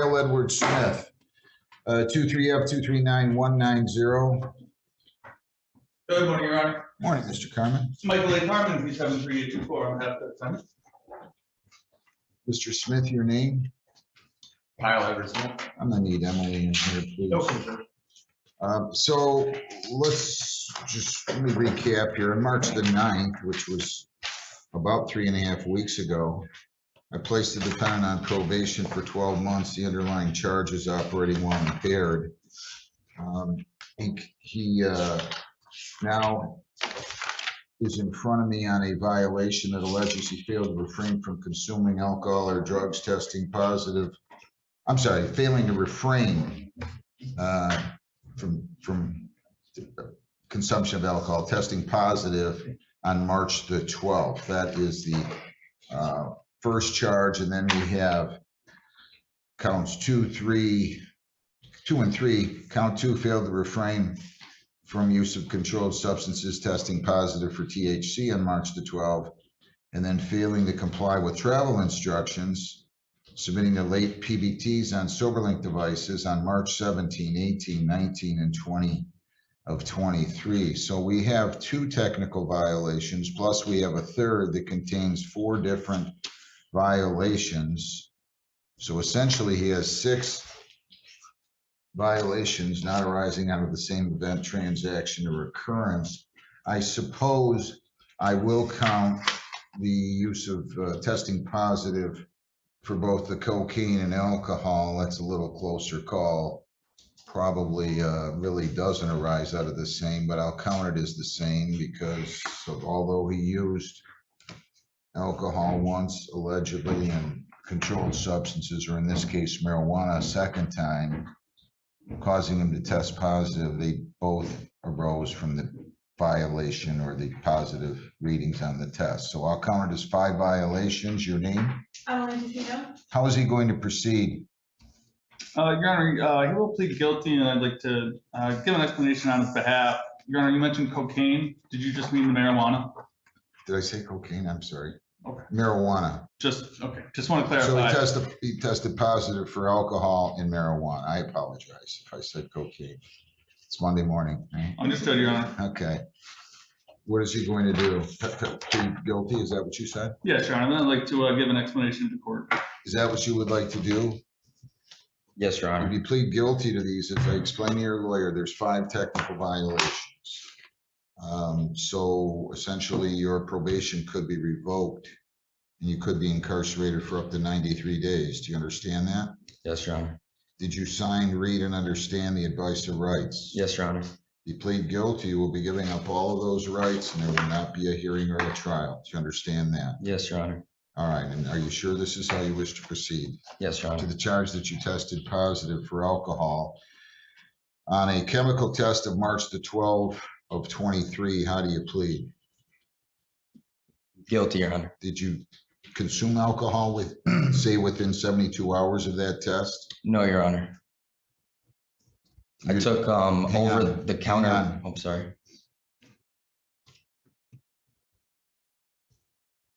Edward Smith, 23F239190. Good morning, Your Honor. Morning, Mr. Carmen. Michael A. Carmen, P73824 on behalf of the defendant. Mr. Smith, your name? Kyle Edward Smith. I'm gonna need Emily in here, please. Okay, sir. So let me recap here. On March the 9th, which was about 3.5 weeks ago, I placed the defendant on probation for 12 months. The underlying charges operating while impaired. He now is in front of me on a violation that alleges he failed to refrain from consuming alcohol or drugs, testing positive. I'm sorry, failing to refrain from consumption of alcohol, testing positive on March the 12th. That is the first charge, and then we have counts 2 and 3. Count 2, failed to refrain from use of controlled substances, testing positive for THC on March the 12th, and then failing to comply with travel instructions, submitting the late PBTs on SoberLink devices on March 17, 18, 19, and 20 of 23. So we have 2 technical violations, plus we have a third that contains 4 different violations. So essentially he has 6 violations not arising out of the same event, transaction, or occurrence. I suppose I will count the use of testing positive for both the cocaine and alcohol. That's a little closer call. Probably really doesn't arise out of the same, but I'll count it as the same because although he used alcohol once allegedly and controlled substances, or in this case marijuana, a second time, causing him to test positive, they both arose from the violation or the positive readings on the test. So I'll count it as 5 violations. Your name? How is he going to proceed? Your Honor, he will plead guilty, and I'd like to give an explanation on his behalf. Your Honor, you mentioned cocaine. Did you just mean the marijuana? Did I say cocaine? I'm sorry. Okay. Marijuana. Just want to clarify. So he tested positive for alcohol and marijuana. I apologize if I said cocaine. It's Monday morning. Right? Understood, Your Honor. Okay. What is he going to do? Plead guilty? Is that what you said? Yes, Your Honor. Then I'd like to give an explanation to court. Is that what you would like to do? Yes, Your Honor. If you plead guilty to these, as I explained to your lawyer, there's 5 technical violations. So essentially your probation could be revoked and you could be incarcerated for up to 93 days. Do you understand that? Yes, Your Honor. Did you sign, read, and understand the advice of rights? Yes, Your Honor. If you plead guilty, you will be giving up all of those rights and there will not be a hearing or a trial. Do you understand that? Yes, Your Honor. All right. And are you sure this is how you wish to proceed? Yes, Your Honor. To the charge that you tested positive for alcohol on a chemical test of March the 12th of 23, how do you plead? Guilty, Your Honor. Did you consume alcohol within 72 hours of that test? No, Your Honor. I took over the counter. I'm sorry.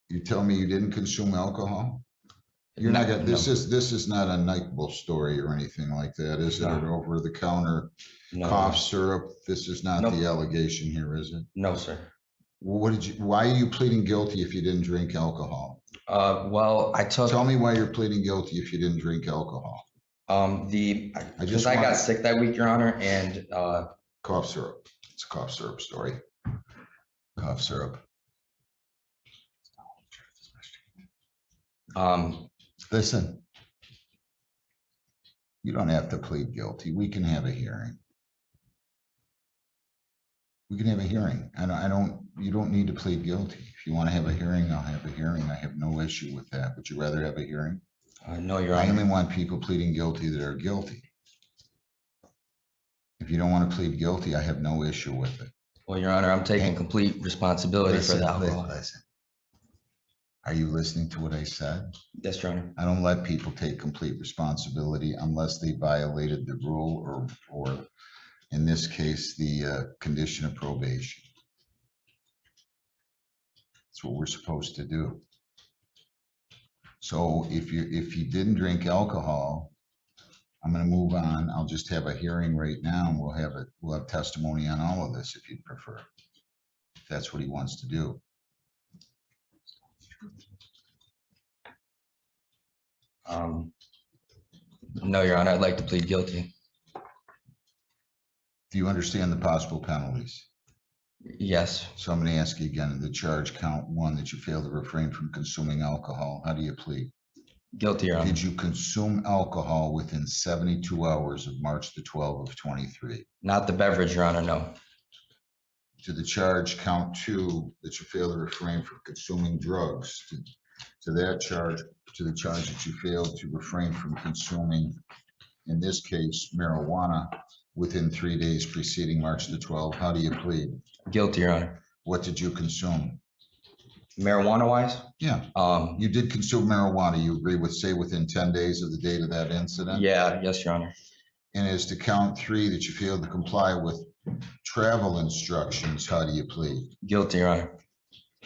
You tell me you didn't consume alcohol? You're not gonna, this is not a Nikeable story or anything like that, is it? An over the counter cough syrup? This is not the allegation here, is it? No, sir. Why are you pleading guilty if you didn't drink alcohol? Well, Tell me why you're pleading guilty if you didn't drink alcohol. Because I got sick that week, Your Honor, and cough syrup. It's a cough syrup story. Cough syrup. Listen, you don't have to plead guilty. We can have a hearing. We can have a hearing. You don't need to plead guilty. If you want to have a hearing, I'll have a hearing. I have no issue with that. Would you rather have a hearing? No, Your Honor. I only want people pleading guilty that are guilty. If you don't want to plead guilty, I have no issue with it. Well, Your Honor, I'm taking complete responsibility for the alcohol. Listen. Are you listening to what I said? Yes, Your Honor. I don't let people take complete responsibility unless they violated the rule or in this case, the condition of probation. That's what we're supposed to do. So if you didn't drink alcohol I'm gonna move on. I'll just have a hearing right now and we'll have testimony on all of this if you'd prefer. If that's what he wants to do. No, Your Honor, I'd like to plead guilty. Do you understand the possible penalties? Yes, So I'm gonna ask you again, the charge count 1 that you failed to refrain from consuming alcohol. How do you plead? guilty, Your Honor. Did you consume alcohol within 72 hours of March the 12th of 23? Not the beverage, Your Honor, no. To the charge count 2 that you failed to refrain from consuming drugs, to that charge, to the charge that you failed to refrain from consuming, in this case, marijuana within 3 days preceding March the 12th, how do you plead? Guilty, Your Honor. What did you consume? Marijuana-wise? Yeah, you did consume marijuana. You agree with, say, within 10 days of the date of that incident? Yeah, yes, Your Honor. And as to count 3 that you failed to comply with travel instructions, how do you plead? Guilty, Your Honor.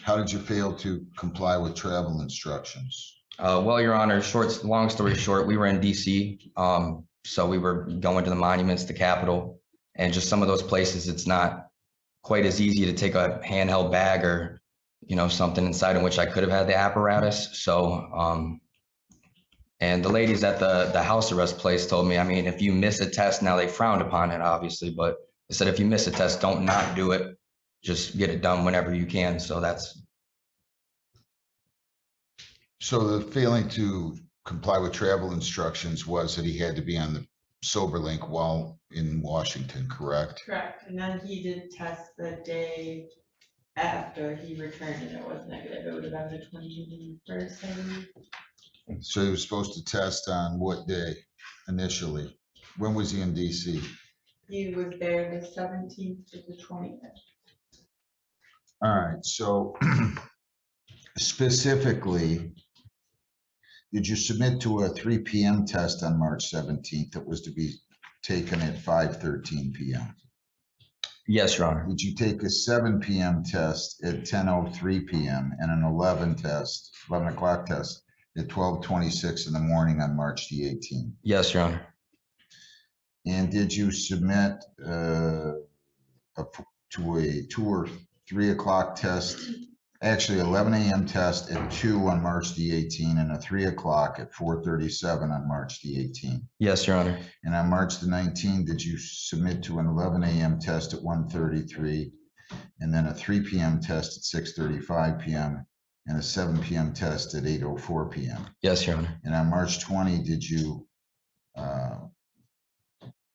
How did you fail to comply with travel instructions? Well, Your Honor, long story short, we were in DC. So we were going to the monuments, the Capitol, and just some of those places, it's not quite as easy to take a handheld bag or, something inside in which I could have had the apparatus. So, and the ladies at the house arrest place told me, I mean, if you miss a test, now they frowned upon it, obviously, but they said, if you miss a test, don't not do it. Just get it done whenever you can. So that's. So the failing to comply with travel instructions was that he had to be on the sober link while in Washington, correct? Correct, and then he did test the day after he returned and it was negative. It would have been the 21st, I believe. So he was supposed to test on what day initially? When was he in DC? He was there the 17th to the 20th. All right, so specifically, did you submit to a 3 p.m. test on March 17th that was to be taken at 5:13 p.m.? Yes, Your Honor. Did you take a 7 p.m. test at 10:03 p.m. and an 11 o'clock test at 12:26 in the morning on March the 18th? Yes, Your Honor. And did you submit to a 2 or 3 o'clock test, actually 11 a.m. test at 2 on March the 18th and a 3 o'clock at 4:37 on March the 18th? Yes, Your Honor. And on March the 19th, did you submit to an 11 a.m. test at 1:33 and then a 3 p.m. test at 6:35 p.m. and a 7 p.m. test at 8:04 p.m.? Yes, Your Honor. And on March 20, did you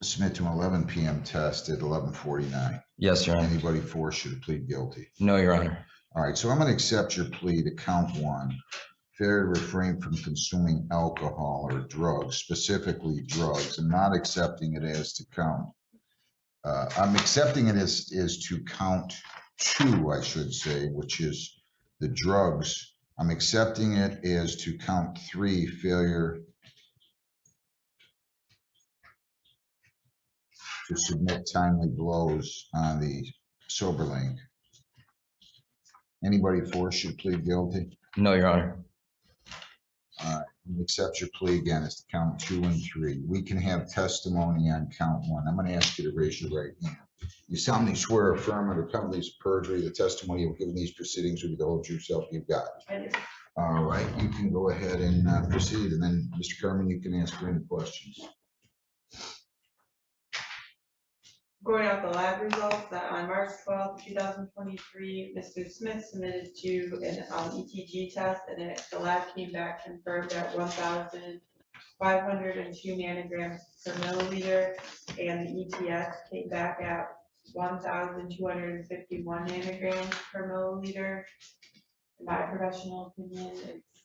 submit to an 11 p.m. test at 11:49? Yes, Your Honor. Anybody forced you to plead guilty? No, Your Honor. All right, so I'm going to accept your plea to count 1, failure to refrain from consuming alcohol or drugs, specifically drugs. I'm not accepting it as to count. I'm accepting it as to count 2, I should say, which is the drugs. I'm accepting it as to count 3, failure to submit timely blows on the sober link. Anybody forced you to plead guilty? No, Your Honor. All right, accept your plea again as to count 2 and 3. We can have testimony on count 1. I'm going to ask you to raise your right hand. You solemnly swear or affirm under penalty of perjury the testimony you've given these proceedings will be the whole truth self you've got. I do. All right, you can go ahead and proceed, and then Mr. Kerman, you can ask any questions. Going out the lab results that on March 12th, 2023, Mr. Smith submitted to an ETG test, and the lab came back confirmed at 1,502 nanograms per milliliter, and the ETS came back at 1,251 nanograms per milliliter. In my professional opinion, it's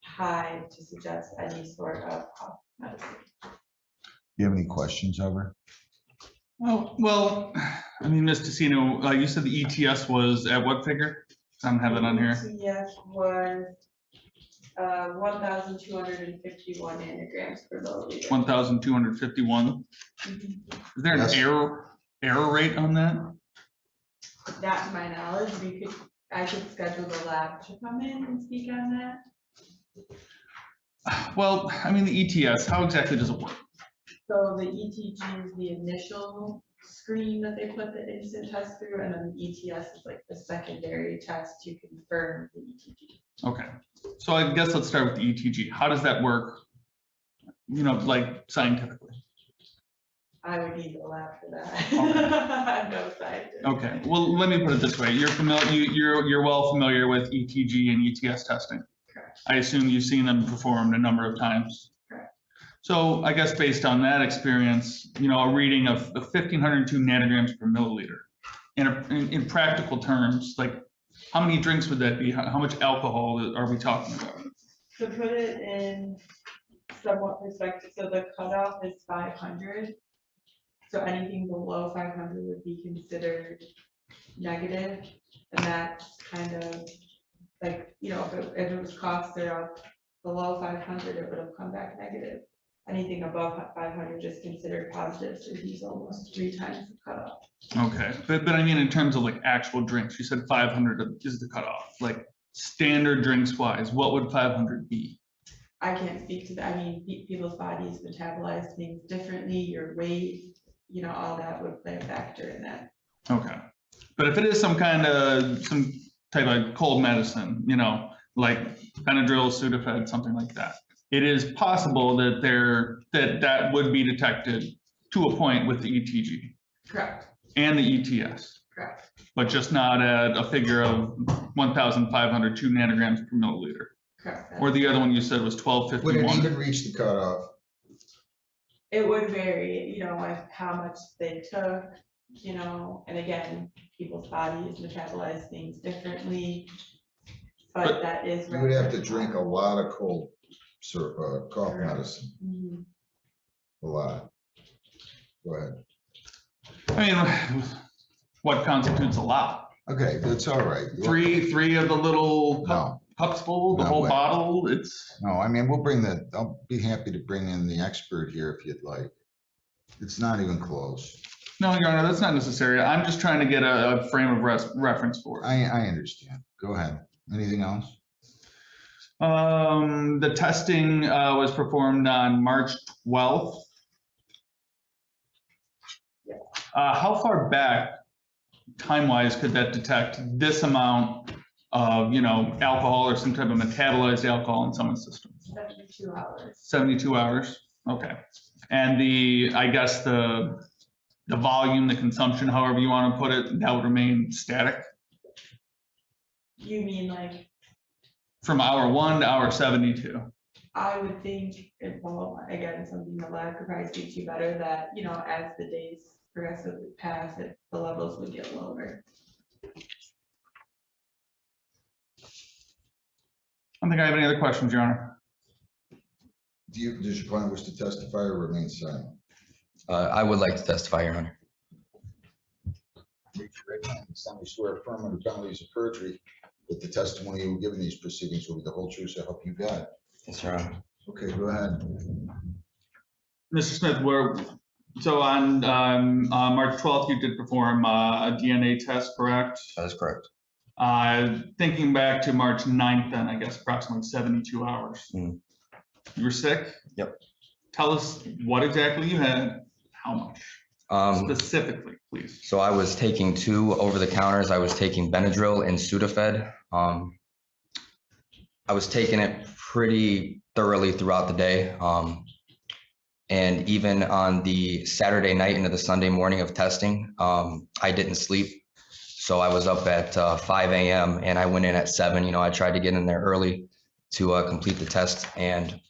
high to suggest any sort of cough medicine. Do you have any questions of her? Oh, well, I mean, Ms. Tessino, you said the ETS was at what figure? I don't have it on here. ETS was 1,251 nanograms per milliliter. 1,251. Is there Yes. an error rate on that? Not to my knowledge. I could schedule the lab to come in and speak on that. Well, I mean, the ETS, how exactly does it work? So the ETG is the initial screen that they put the instant test through, and then the ETS is like the secondary test to confirm the ETG. Okay, so I guess let's start with the ETG. How does that work, like scientifically? I would need the lab for that. Okay. I'm no scientist. Okay, well, let me put it this way. You're familiar, you're well familiar with ETG and ETS testing. Correct. I assume you've seen them performed a number of times. Correct. So I guess based on that experience, a reading of 1,502 nanograms per milliliter. In practical terms, like how many drinks would that be? How much alcohol are we talking about? To put it in somewhat perspective, so the cutoff is 500. So anything below 500 would be considered negative, and that's kind of like, if it was cost syrup below 500, it would have come back negative. Anything above 500 is considered positive, so he's almost 3 times the cutoff. Okay, but I mean in terms of like actual drinks, you said 500 is the cutoff. Like standard drinks wise, what would 500 be? I can't speak to that. I mean, people's bodies metabolize things differently, your weight, all that would play a factor in that. Okay, but if it is some type of cold medicine, like Benadryl, Sudafed, something like that, it is possible that that would be detected to a point with the ETG. Correct. And the ETS. Correct. But just not at a figure of 1,502 nanograms per milliliter. Correct. Or the other one you said was Would it 1251. even reach the cutoff? It would vary, with how much they took, and again, people's bodies metabolize things differently. But that is. You would have to drink a lot of cold cough Correct. medicine, Mhm. a lot. Go ahead. I mean, what constitutes a lot? Okay, that's all right. Three of the little No, cups full, the No whole way. bottle, it's. no, I mean, I'll be happy to bring in the expert here if you'd like. It's not even close. No, Your Honor, that's not necessary. I'm just trying to get a frame of reference for it. I understand. Go ahead. Anything else? The testing was performed on March 12th. Yeah. How far back, time-wise, could that detect this amount of, alcohol or some type of metabolized alcohol in someone's system? 72 hours. 72 hours? Okay. And I guess the volume, the consumption, however you want to put it, that would remain static You mean like, from hour 1 to hour 72? I would think, again, something the lab could probably speak to better, that, as the days progressively pass, the levels would get lower. I don't think I have any other questions, Your Honor. Does your client wish to testify or remain silent? I would like to testify, Your Honor. Raise your right hand and solemnly swear affirm under penalties of perjury that the testimony you will give in these proceedings will be the whole truth, so help you God. Yes, Your Honor. Okay, go ahead. Mr. Smith, so on March 12th, you did perform a DNA test, correct? That is correct. Thinking back to March 9th, then I guess approximately 72 hours. Mm. You were sick? Yep. Tell us what exactly you had, how much, specifically, please. So I was taking 2 over-the-counters. I was taking Benadryl and Sudafed. I was taking it pretty thoroughly throughout the day. And even on the Saturday night into the Sunday morning of testing, I didn't sleep. So I was up at 5 a.m. and I went in at 7. I tried to get in there early to complete the test. And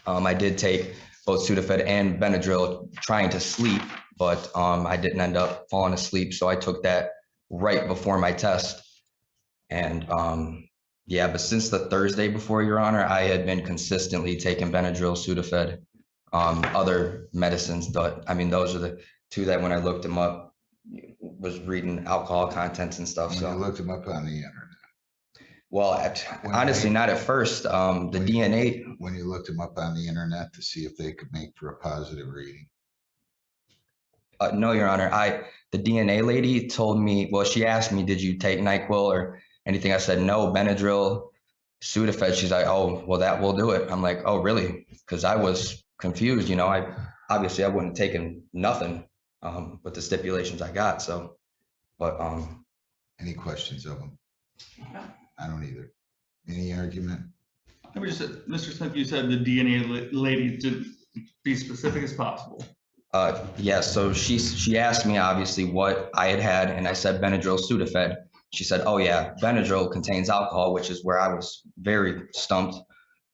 I did take both Sudafed and Benadryl trying to sleep, but I didn't end up falling asleep. So I took that right before my test. And yeah, but since the Thursday before, Your Honor, I had been consistently taking Benadryl, Sudafed, other medicines. But I mean, those are the 2 that when I looked them up, was reading alcohol contents and stuff. When So you looked them up on the internet. well, honestly, not at first. The DNA. When you looked them up on the internet to see if they could make for a positive reading. No, Your Honor. The DNA lady told me. Well, she asked me, "Did you take NyQuil or anything?" I said, "No, Benadryl, Sudafed, she's like, oh, well, that will do it. I'm like, oh, really? Because I was confused, you know, I wouldn't have taken nothing with the stipulations I got. So, but Any questions of them? No. I don't either. Any argument? Let me just, Mr. Smith, you said the DNA lady, to be specific as possible. yeah, so she asked me obviously what I had, and I said Benadryl, Sudafed. She said, oh yeah, Benadryl contains alcohol, which is where I was very stumped.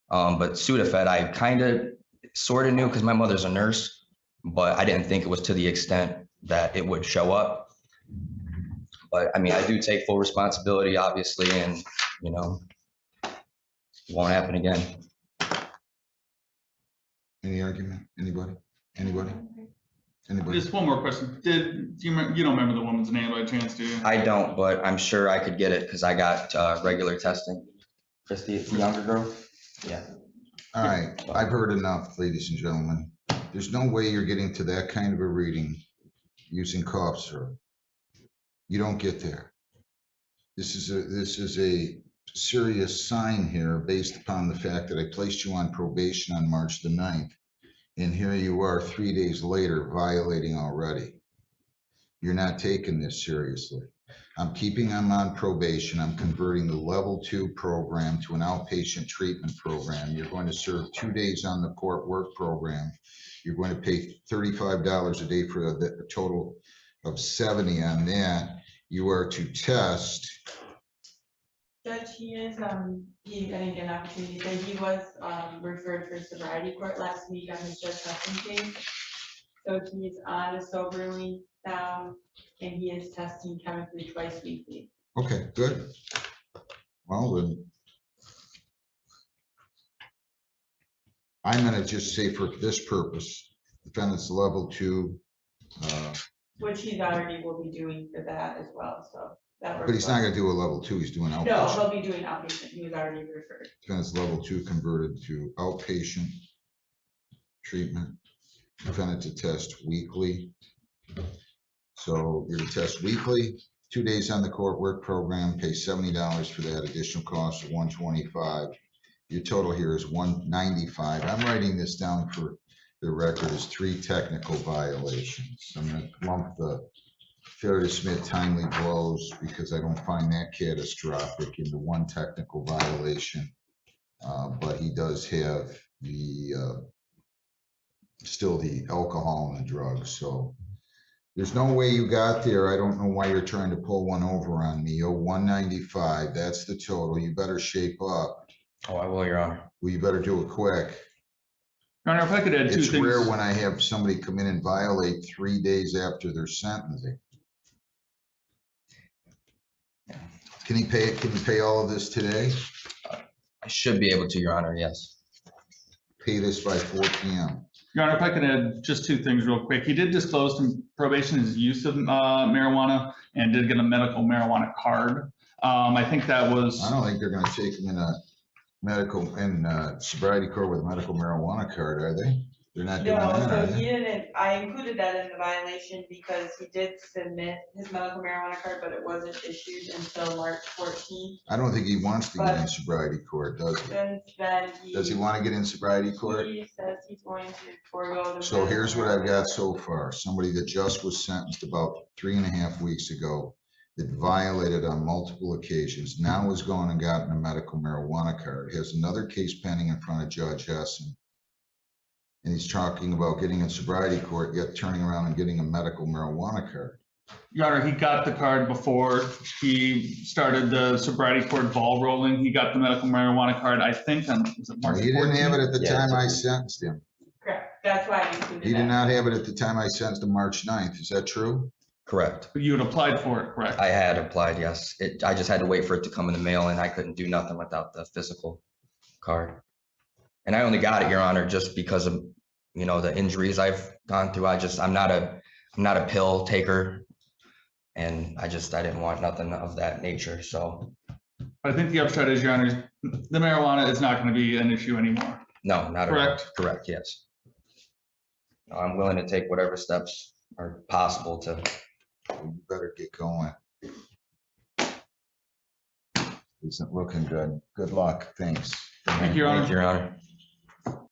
But Sudafed, I kind of sort of knew because my mother's a nurse, but I didn't think it was to the extent that it would show up. But I mean, I do take full responsibility, obviously, and you know, it won't happen again. Any argument? Anybody? Anybody? Anybody? Just one more question. You don't remember the woman's name by chance, do you? I don't, but I'm sure I could get it because I got regular testing. Christy, the younger girl? Yeah. All right, I've heard enough, ladies and gentlemen. There's no way you're getting to that kind of a reading using cough syrup. You don't get there. This is a serious sign here based upon the fact that I placed you on probation on March the 9th. And here you are 3 days later violating already. You're not taking this seriously. I'm keeping them on probation. I'm converting the level 2 program to an outpatient treatment program. You're going to serve 2 days on the court work program. You're going to pay $35 a day for a total of 70 on that. You are to test. Judge, he is, I didn't get an opportunity to say, he was referred for sobriety court last week on his drug testing case. So he's on a sober leave now, and he is testing chemically twice weekly. Okay, good. Well, then I'm going to just say for this purpose, defendant's level 2. Which he's already will be doing for that as well, so that works. But he's not going to do a level 2. He's doing No, outpatient. he'll be doing outpatient. He was already referred. Defendant's level 2 converted to outpatient treatment. Defendant to test weekly. So you're to test weekly, 2 days on the court work program, pay $70 for that, additional cost of $125. Your total here is $195. I'm writing this down for the record as 3 technical violations. I'm going to lump the failure to submit timely blows because I don't find that catastrophic into 1 technical violation. But he does have the still the alcohol and the drugs. So there's no way you got there. I don't know why you're trying to pull one over on me. Oh, 195, that's the total. You better shape up. Oh, I will, Your Honor. Well, you better do it quick. Your Honor, if I could add 2 things. It's rare when I have somebody come in and violate 3 days after their sentencing. Can he pay all of this today? I should be able to, Your Honor, yes. Pay this by 4 p.m. Your Honor, if I could add just 2 things real quick. He did disclose to probation his use of marijuana and did get a medical marijuana card. I think that was. I don't think they're going to take him in a sobriety court with a medical marijuana card, are they? They're not doing No, that, are so they? he didn't, I included that in the violation because he did submit his medical marijuana card, but it wasn't issued until March 14th. I don't think he wants to get in sobriety court, does he? Since then, Does he want to get in sobriety court? he says he's going to forego the. So here's what I've got so far. Somebody that just was sentenced about 3.5 weeks ago that violated on multiple occasions, now has gone and gotten a medical marijuana card, has another case pending in front of Judge Hessen. And he's talking about getting in sobriety court, yet turning around and getting a medical marijuana card. Your Honor, he got the card before he started the sobriety court ball rolling. He got the medical marijuana card, I think, on, was it March 14th? He didn't have it at the Yeah, time I sentenced him. Correct, that's why I included that. He did not have it at the time I sentenced him March 9th. Is that true? Correct. You had applied for it, correct? I had applied, yes. I just had to wait for it to come in the mail and I couldn't do nothing without the physical card. And I only got it, Your Honor, just because of, you know, the injuries I've gone through. I'm not a pill taker. And I didn't want nothing of that nature, so. I think the upshot is, Your Honor, the marijuana is not going to be an issue anymore. No, not at all. Correct? Correct, yes. I'm willing to take whatever steps are possible to. You better get going. isn't looking good. Good luck. Thanks. Thank you, Your Honor. Thank you, Your Honor.